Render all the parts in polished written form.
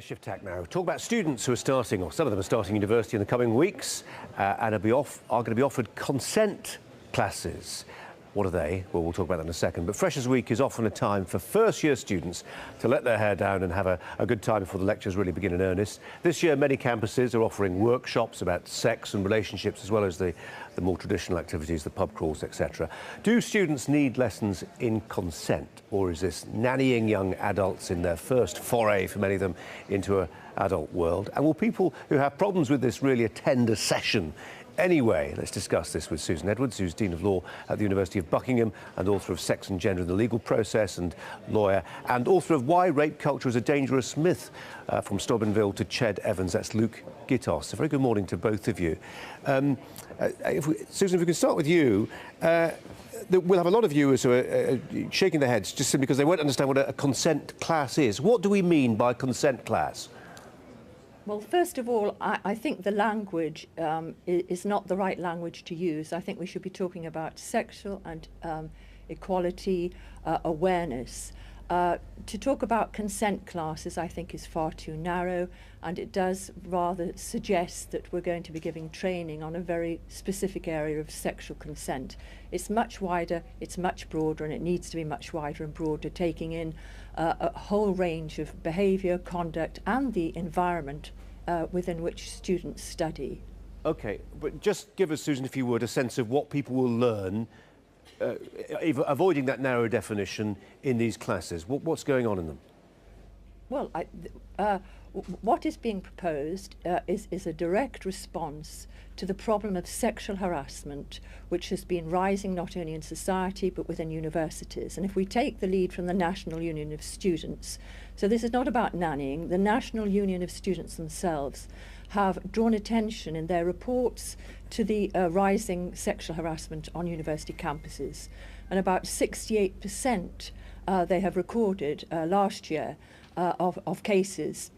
to shift tack now. Talk about students who are starting, or some of them are starting university in the coming weeks, and are going to be offered consent classes. What are they? Well, we'll talk about that in a second. But Freshers' Week is often a time for first-year students to let their hair down and have a good time before the lectures really begin in earnest. This year, many campuses are offering workshops about sex and relationships, as well as the more traditional activities, the pub crawls, etc. Do students need lessons in consent, or is this nannying young adults in their first foray, for many of them, into an adult world? And will people who have problems with this really attend a session? Anyway, let's discuss this with Susan Edwards, who's Dean of Law at the University of Buckingham and author of Sex and Gender in the Legal Process, and lawyer, and author of Why Rape Culture is a Dangerous Myth, from Steubenville to Ched Evans. That's Luke Gittos. A very good morning to both of you. Susan, if we can start with you. We'll have a lot of viewers who are shaking their heads just simply because they won't understand what a consent class is. What do we mean by consent class? Well, first of all, I think the language is not the right language to use. I think we should be talking about sexual and equality awareness. To talk about consent classes, I think, is far too narrow, and it does rather suggest that we're going to be giving training on a very specific area of sexual consent. It's much wider, it's much broader, and it needs to be much wider and broader, taking in a whole range of behaviour, conduct, and the environment within which students study. OK, but just give us, Susan, if you would, a sense of what people will learn, avoiding that narrow definition, in these classes. What's going on in them? Well, what is being proposed is a direct response to the problem of sexual harassment, which has been rising not only in society but within universities. And if we take the lead from the National Union of Students, so this is not about nannying, the National Union of Students themselves have drawn attention in their reports to the rising sexual harassment on university campuses. And about 68% they have recorded last year of cases.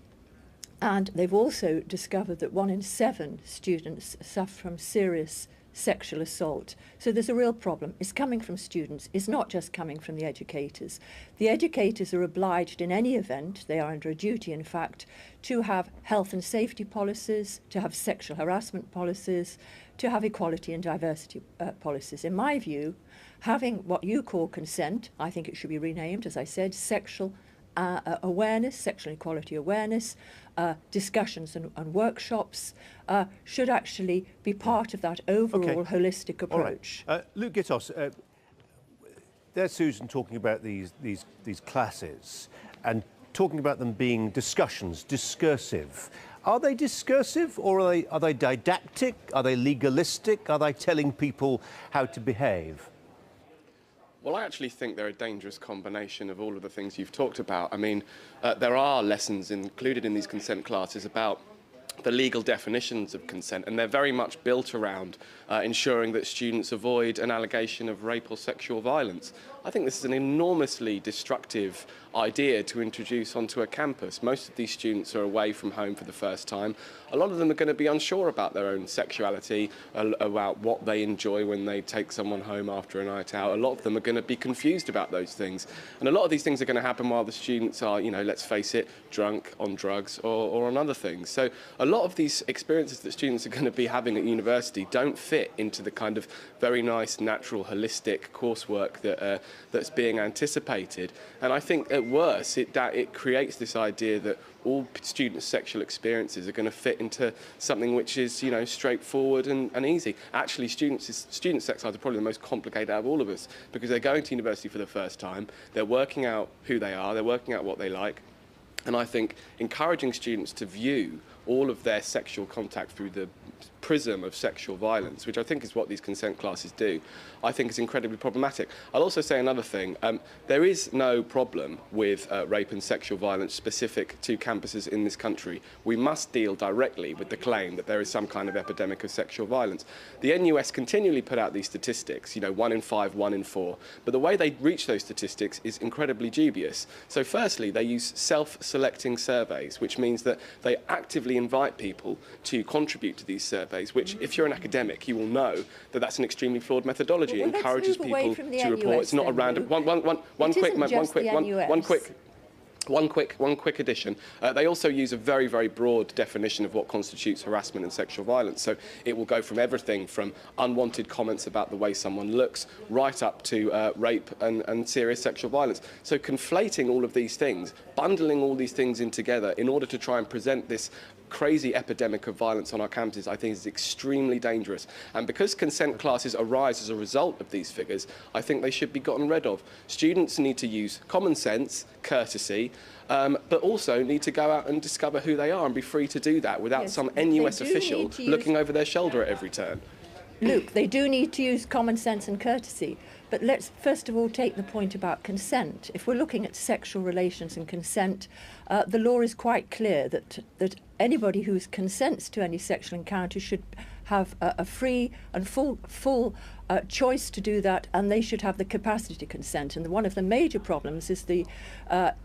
And they've also discovered that 1 in 7 students suffer from serious sexual assault. So there's a real problem. It's coming from students. It's not just coming from the educators. The educators are obliged in any event, they are under a duty in fact, to have health and safety policies, to have sexual harassment policies, to have equality and diversity policies. In my view, having what you call consent, I think it should be renamed, as I said, sexual awareness, sexual equality awareness, discussions and workshops should actually be part of that overall holistic approach. All right. Luke Gittos, there's Susan talking about these classes and talking about them being discussions, discursive. Are they discursive, or are they didactic? Are they legalistic? Are they telling people how to behave? Well, I actually think they're a dangerous combination of all of the things you've talked about. I mean, there are lessons included in these consent classes about the legal definitions of consent, and they're very much built around ensuring that students avoid an allegation of rape or sexual violence. I think this is an enormously destructive idea to introduce onto a campus. Most of these students are away from home for the first time. A lot of them are going to be unsure about their own sexuality, about what they enjoy when they take someone home after a night out. A lot of them are going to be confused about those things. And a lot of these things are going to happen while the students are, let's face it, drunk, on drugs or on other things. So a lot of these experiences that students are going to be having at university don't fit into the kind of very nice, natural, holistic coursework that's being anticipated. And I think at worst, it creates this idea that all students' sexual experiences are going to fit into something which is, straightforward and easy. Actually, students' sex lives are probably the most complicated out of all of us, because they're going to university for the first time, they're working out who they are, they're working out what they like. And I think encouraging students to view all of their sexual contact through the prism of sexual violence, which I think is what these consent classes do, I think is incredibly problematic. I'll also say another thing. There is no problem with rape and sexual violence specific to campuses in this country. We must deal directly with the claim that there is some kind of epidemic of sexual violence. The NUS continually put out these statistics, 1 in 5, 1 in 4, but the way they reach those statistics is incredibly dubious. So firstly, they use self-selecting surveys, which means that they actively invite people to contribute to these surveys, which, if you're an academic, you will know that that's an extremely flawed methodology. It encourages people to report. It's not a random. One quick. One quick addition. They also use a very, very broad definition of what constitutes harassment and sexual violence. So it will go from everything from unwanted comments about the way someone looks right up to rape and serious sexual violence. So conflating all of these things, bundling all these things in together in order to try and present this crazy epidemic of violence on our campuses, I think is extremely dangerous. And because consent classes arise as a result of these figures, I think they should be gotten rid of. Students need to use common sense, courtesy, but also need to go out and discover who they are and be free to do that without some NUS official looking over their shoulder at every turn. Luke, they do need to use common sense and courtesy. But let's first of all take the point about consent. If we're looking at sexual relations and consent, the law is quite clear that anybody who consents to any sexual encounter should have a free and full choice to do that, and they should have the capacity to consent. And one of the major problems is the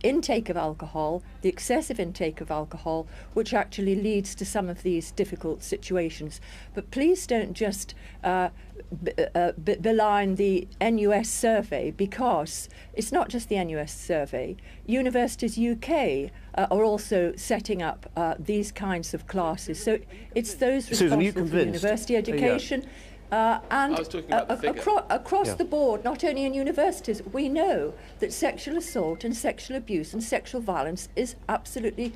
intake of alcohol, the excessive intake of alcohol, which actually leads to some of these difficult situations. But please don't just beline the NUS survey, because it's not just the NUS survey. Universities UK are also setting up these kinds of classes. So it's those responsible for university education. And across the board, not only in universities, we know that sexual assault and sexual abuse and sexual violence is absolutely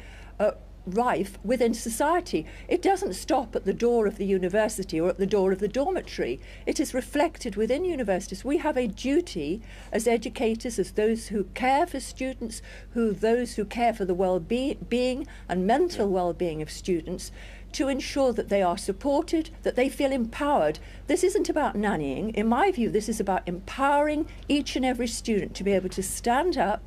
rife within society. It doesn't stop at the door of the university or at the door of the dormitory. It is reflected within universities. We have a duty as educators, as those who care for students, those who care for the well-being and mental well-being of students, to ensure that they are supported, that they feel empowered. This isn't about nannying. In my view, this is about empowering each and every student to be able to stand up,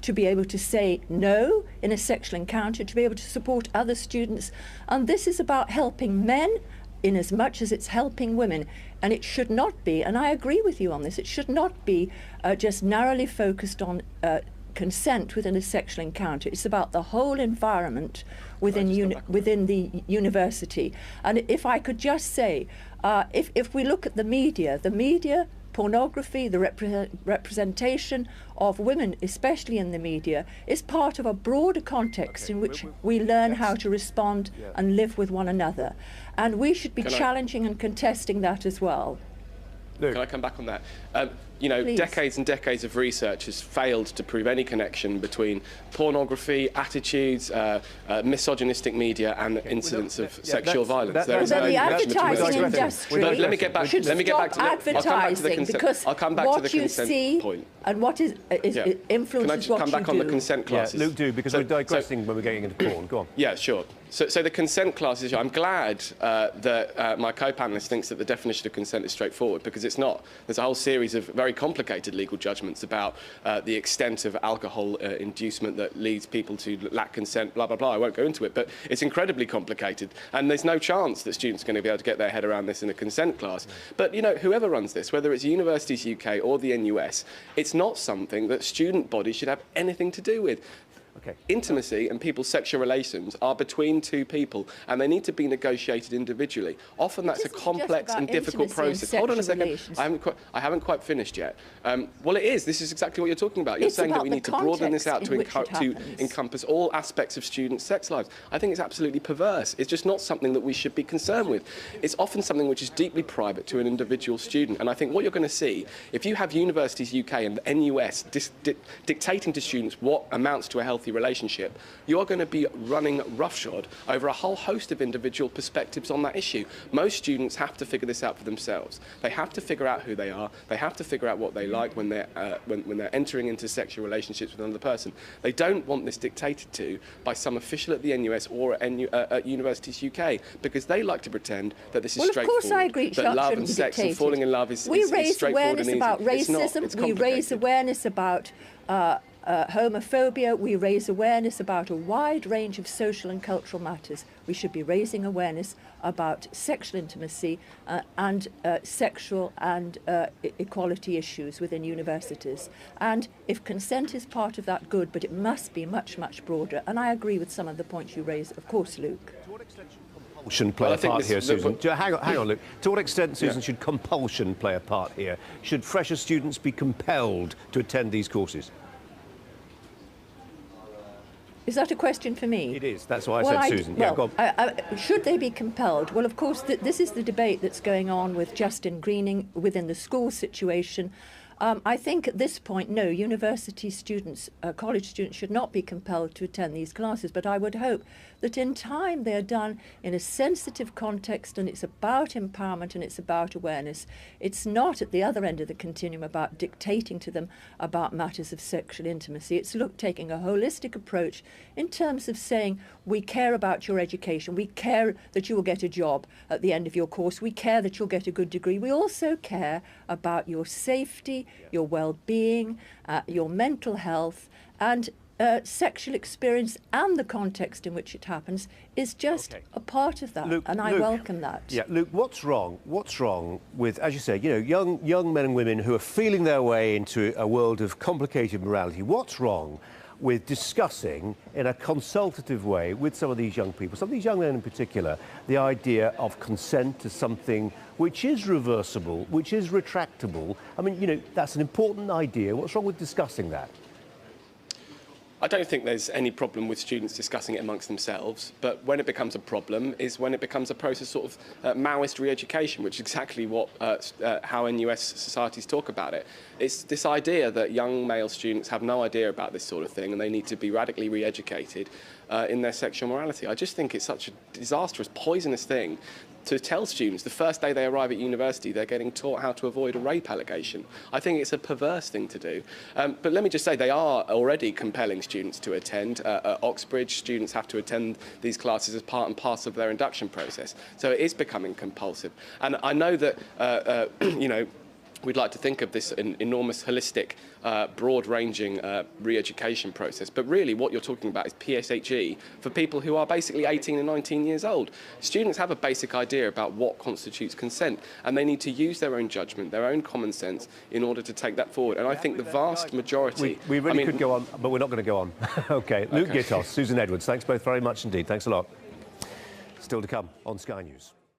to be able to say no in a sexual encounter, to be able to support other students. And this is about helping men in as much as it's helping women. And it should not be, and I agree with you on this, it should not be just narrowly focused on consent within a sexual encounter. It's about the whole environment within the university. And if I could just say, if we look at the media, pornography, the representation of women, especially in the media, is part of a broader context in which we learn how to respond and live with one another. And we should be challenging and contesting that as well. Can I come back on that? You know, Please. decades and decades of research has failed to prove any connection between pornography, attitudes, misogynistic media, and incidents of sexual violence. There is no the connection between those advertising two things. industry But let me get back. should Let me get back to stop advertising, because I'll come back to what the you consent see point. and what is influences Can I just what come back you on the do. consent classes? Luke, do, because we're digressing when we're getting into porn. Go on. Yeah, sure. So the consent classes, I'm glad that my co-panelist thinks that the definition of consent is straightforward, because it's not. There's a whole series of very complicated legal judgments about the extent of alcohol inducement that leads people to lack consent, blah, blah, blah. I won't go into it, but it's incredibly complicated, and there's no chance that students are going to be able to get their head around this in a consent class. But, you know, whoever runs this, whether it's Universities UK or the NUS, it's not something that student bodies should have anything to do with. Okay. Intimacy and people's sexual relations are between two people, and they need to be negotiated individually. Often that's a complex and difficult process. Hold on a second. I haven't quite finished yet. Well, it is. This is exactly what you're talking about. You're saying that we need to broaden this out to encompass all aspects of students' sex lives. I think it's absolutely perverse. It's just not something that we should be concerned with. It's often something which is deeply private to an individual student. And I think what you're going to see, if you have Universities UK and the NUS dictating to students what amounts to a healthy relationship, you are going to be running roughshod over a whole host of individual perspectives on that issue. Most students have to figure this out for themselves. They have to figure out who they are. They have to figure out what they like when they're entering into sexual relationships with another person. They don't want this dictated to by some official at the NUS or at Universities UK, because they like to pretend that this is straightforward. Well, of course I agree, that love and sex and falling in love is straightforward and easy. We raise awareness about racism. We raise awareness about homophobia. We raise awareness about a wide range of social and cultural matters. We should be raising awareness about sexual intimacy and sexual and equality issues within universities. And if consent is part of that, good, but it must be much, much broader. And I agree with some of the points you raised, of course, Luke. To what extent should compulsion play a part here, Susan? Hang on, Luke. To what extent, Susan, should compulsion play a part here? Should fresher students be compelled to attend these courses? Is that a question for me? It is. That's why I Well, said Susan. Yeah, go on. Should they be compelled? Well, of course, this is the debate that's going on with Justin Greening within the school situation. I think at this point, no, university students, college students should not be compelled to attend these classes, but I would hope that in time they are done in a sensitive context, and it's about empowerment and it's about awareness. It's not at the other end of the continuum about dictating to them about matters of sexual intimacy. It's taking a holistic approach in terms of saying, we care about your education, we care that you will get a job at the end of your course, we care that you'll get a good degree, we also care about your safety, your well-being, your mental health, and sexual experience and the context in which it happens is just a part of that, Luke, and I welcome that. Yeah, Luke, what's wrong? What's wrong with, as you say, young men and women who are feeling their way into a world of complicated morality? What's wrong with discussing in a consultative way with some of these young people, some of these young men in particular, the idea of consent to something which is reversible, which is retractable? I mean, that's an important idea. What's wrong with discussing that? I don't think there's any problem with students discussing it amongst themselves, but when it becomes a problem is when it becomes a process sort of Maoist re-education, which is exactly what how NUS societies talk about it. It's this idea that young male students have no idea about this sort of thing and they need to be radically re-educated in their sexual morality. I just think it's such a disastrous, poisonous thing to tell students the first day they arrive at university they're getting taught how to avoid a rape allegation. I think it's a perverse thing to do. But let me just say, they are already compelling students to attend. At Oxbridge, students have to attend these classes as part and parcel of their induction process. So it is becoming compulsive. And I know that, we'd like to think of this enormous, holistic, broad-ranging re-education process. But really what you're talking about is PSHE for people who are basically 18 and 19 years old. Students have a basic idea about what constitutes consent, and they need to use their own judgment, their own common sense, in order to take that forward. And I think the vast majority... We really could go on, but we're not going to go on. OK, Luke Gittos, Susan Edwards, thanks both very much indeed. Thanks a lot. Still to come on Sky News.